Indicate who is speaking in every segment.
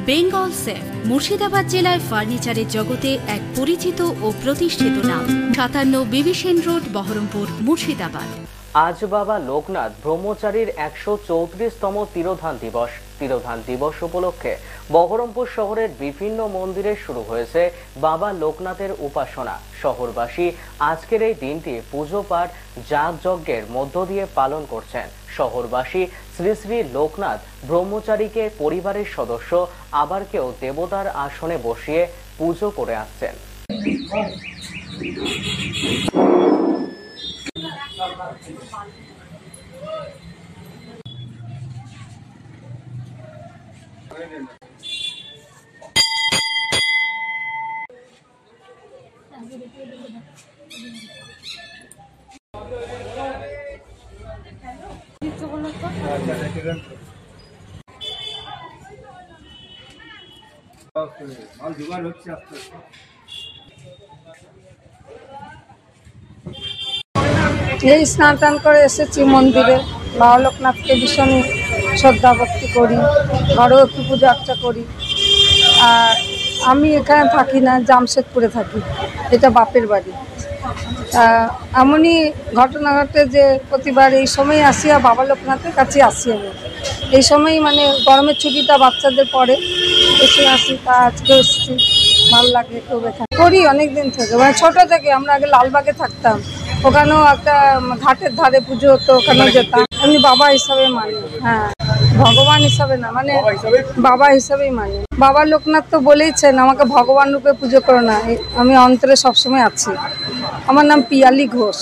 Speaker 1: Bengal safe Murshidabad জেলায় ফার্নিচারের জগতে এক পরিচিত ও প্রতিষ্ঠিত নাম। 57 বিবি সেন রোড, বহরমপুর, মুর্শিদাবাদ।
Speaker 2: আজ বাবা লোকনাথ ব্রহ্মচারীর 134তম তিরোধান দিবস। তিরোধান দিবস উপলক্ষে বহরমপুর শহরের বিভিন্ন মন্দিরে শুরু হয়েছে বাবা লোকনাথের উপাসনা। শহরবাসী আজকের এই দিনটি পুজো পাঠ যাগযজ্ঞের মধ্য দিয়ে পালন করছেন। শহরবাসী শ্রী শ্রী লোকনাথ ব্রহ্মচারীকে পরিবারের সদস্য, আবার কেউ দেবতার আসনে বসিয়ে পুজো করে আসছেন।
Speaker 3: এই স্নান টান করে এসেছি মন্দিরে। বাবা লোকনাথকে ভীষণ শ্রদ্ধা ভক্তি করি, ঘরেও একটু পূজা অর্চা করি। আর আমি এখানে থাকি না, জামশেদপুরে থাকি, এটা বাপের বাড়ি। এমনই ঘটনা ঘটে যে প্রতিবার এই সময় আসি, আর বাবা লোকনাথের কাছে আসি আমি। এই সময় মানে গরমের ছুটিটা বাচ্চাদের পরে এসে আসি, তা আজকে এসেছি, ভালো লাগে খুব। এখানে করি অনেকদিন থেকে, মানে ছোটো থেকে। আমরা আগে লালবাগে থাকতাম, ওখানেও একটা ঘাটের ধারে পুজো হতো, ওখানেও যেতাম। এমনি বাবা হিসাবে মানি, হ্যাঁ, ভগবান হিসাবে না, মানে বাবা হিসাবেই মানি। বাবা লোকনাথ তো বলেইছেন আমাকে ভগবান রূপে পুজো করো না, আমি অন্তরে সবসময় আছি। আমার নাম পিয়ালি ঘোষ।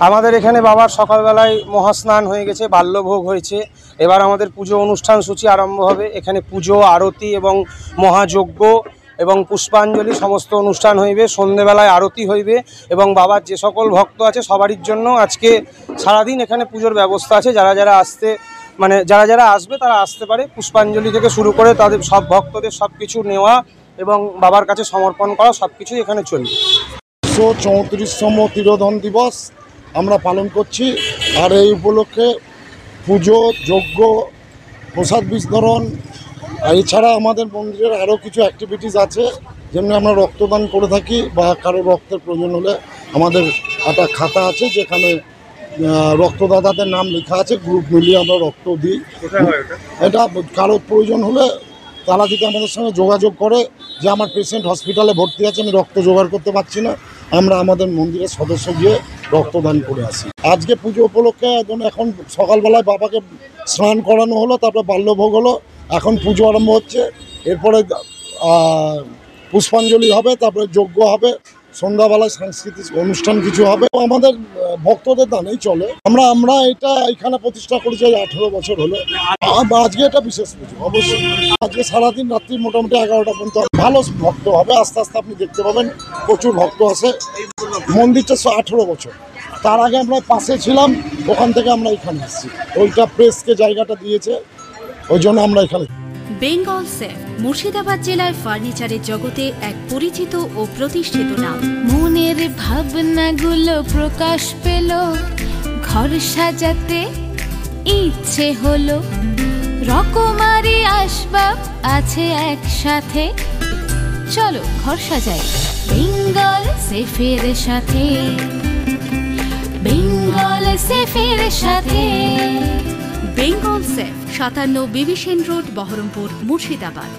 Speaker 4: আমাদের এখানে বাবার সকালবেলায় মহাস্নান হয়ে গেছে, বাল্যভোগ হয়েছে। এবার আমাদের পুজো অনুষ্ঠান সূচি আরম্ভ হবে। এখানে পুজো, আরতি এবং মহাযজ্ঞ এবং পুষ্পাঞ্জলি সমস্ত অনুষ্ঠান হইবে। সন্ধ্যেবেলায় আরতি হইবে এবং বাবার যে সকল ভক্ত আছে সবারই জন্য আজকে সারাদিন এখানে পুজোর ব্যবস্থা আছে। যারা যারা আসবে তারা আসতে পারে। পুষ্পাঞ্জলি থেকে শুরু করে তাদের সব ভক্তদের সব কিছু নেওয়া এবং বাবার কাছে সমর্পণ করা সব কিছুই এখানে চলবে।
Speaker 5: 134তম তিরোধান দিবস আমরা পালন করছি। আর এই উপলক্ষে পুজো, যজ্ঞ, প্রসাদ বিতরণ, এছাড়া আমাদের মন্দিরের আরও কিছু অ্যাক্টিভিটিস আছে। যেমনি আমরা রক্তদান করে থাকি, বা কারো রক্তের প্রয়োজন হলে আমাদের একটা খাতা আছে যেখানে রক্তদাতাদের নাম লেখা আছে, গ্রুপ মিলিয়ে আমরা রক্ত দিই। এটা কারো প্রয়োজন হলে তারা যদি আমাদের সঙ্গে যোগাযোগ করে যে আমার পেশেন্ট হসপিটালে ভর্তি আছে, আমি রক্ত জোগাড় করতে পারছি না, আমরা আমাদের মন্দিরের সদস্য গিয়ে রক্তদান করে আসি। আজকে পুজো উপলক্ষে এখন সকালবেলায় বাবাকে স্নান করানো হলো, তারপরে বাল্যভোগ হলো, এখন পুজো আরম্ভ হচ্ছে। এরপরে পুষ্পাঞ্জলি হবে, তারপরে যজ্ঞ হবে, সন্ধ্যাবেলায় সাংস্কৃতিক অনুষ্ঠান কিছু হবে। আমাদের ভক্তদের দানেই চলে। আমরা এটা এখানে প্রতিষ্ঠা করেছি 18 বছর হলো। আজকে এটা বিশেষ পুজো অবশ্যই। আজকে সারাদিন রাত্রি মোটামুটি 11টা পর্যন্ত ভালো ভক্ত হবে। আস্তে আস্তে আপনি দেখতে পাবেন প্রচুর ভক্ত আসে। মন্দিরটা 18 বছর। তার আগে আমরা পাশে ছিলাম, ওখান থেকে আমরা এখানে আসছি। ওইটা প্রেসকে জায়গাটা দিয়েছে, ওই জন্য আমরা এখানে।
Speaker 1: বেঙ্গল সেফ মুর্শিদাবাদ জেলায় ফার্নিচারের জগতে এক পরিচিত ও প্রতিষ্ঠিত নাম।
Speaker 6: মনের ভাবনাগুলো প্রকাশ পেল, ঘর সাজাতে ইচ্ছে হলো, রকমারি আসবাব আছে একসাথে, চলো ঘর সাজাই বেঙ্গল সেফের সাথে। বেঙ্গল সেফের সাথে।
Speaker 1: বেঙ্গল সেফ 57 বিবি সেন রোড, বহরমপুর, মুর্শিদাবাদ।